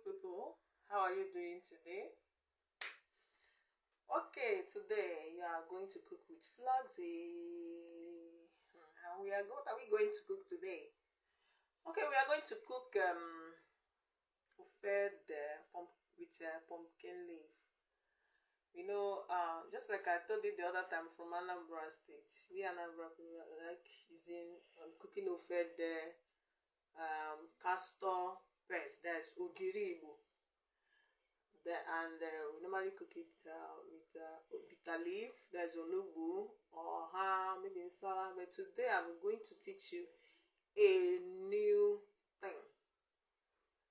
people, how are you doing today? Okay, today you are going to cook with Floxy. And what are we going to cook today? Okay, we are going to cook fed with pumpkin leaf. You know, just like I told you the other time, from Anambra State, we Anambra people like using cooking fed castor paste. That's ugiri Igbo. We normally cook it with bitter leaf. There's onugbu or maybe insala. But today I'm going to teach you a new thing.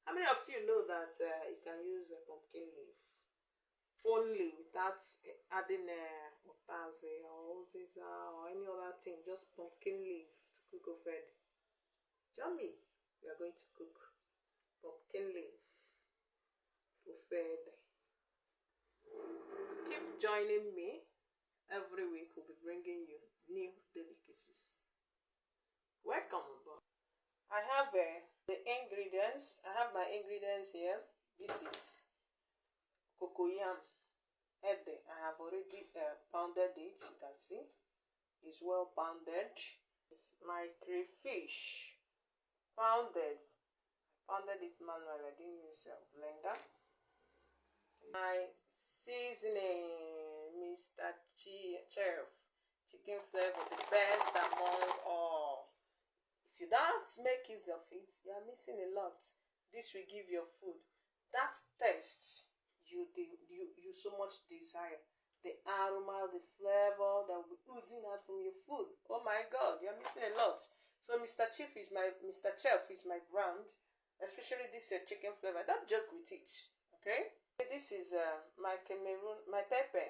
How many of you know that you can use a pumpkin leaf only without adding otaze or oziza or any other thing? Just pumpkin leaf to cook ofed. Join me. We are going to cook pumpkin leaf ofed. Keep joining me. Every week we'll be bringing you new delicacies. Welcome aboard. I have the ingredients. I have my ingredients here. This is cocoyam. Ede. I have already pounded it. You can see it's well pounded. It's my crayfish, pounded. Pounded it manually. I didn't use a blender. My seasoning, Mr. Chef chicken flavor, the best among all. If you don't make use of it, you are missing a lot. This will give your food that taste you so much desire. The aroma, the flavor that will be oozing out from your food. Oh my God, you are missing a lot. So Mr. Chef is my brand, especially this chicken flavor. Don't joke with it, okay? This is my Cameroon pepper.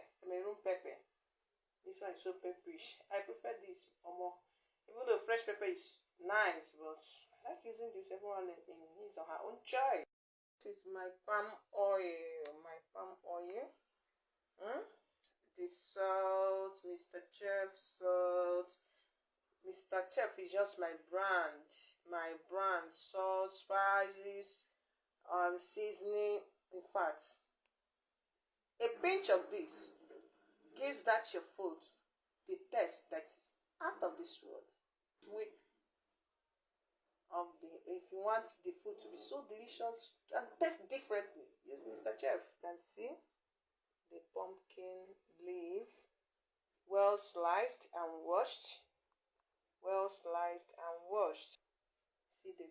This one is so pepperish. I prefer this more. Even though fresh pepper is nice, but I like using this. Everyone in his or her own choice. This is my palm oil. The salt, Mr. Chef salt. Mr. Chef is just my brand. Salt, spices, seasoning. In fact, a pinch of this gives that your food the taste that is out of this world. If you want the food to be so delicious and taste differently, use Mr. Chef. You can see the pumpkin leaf, well sliced and washed. See the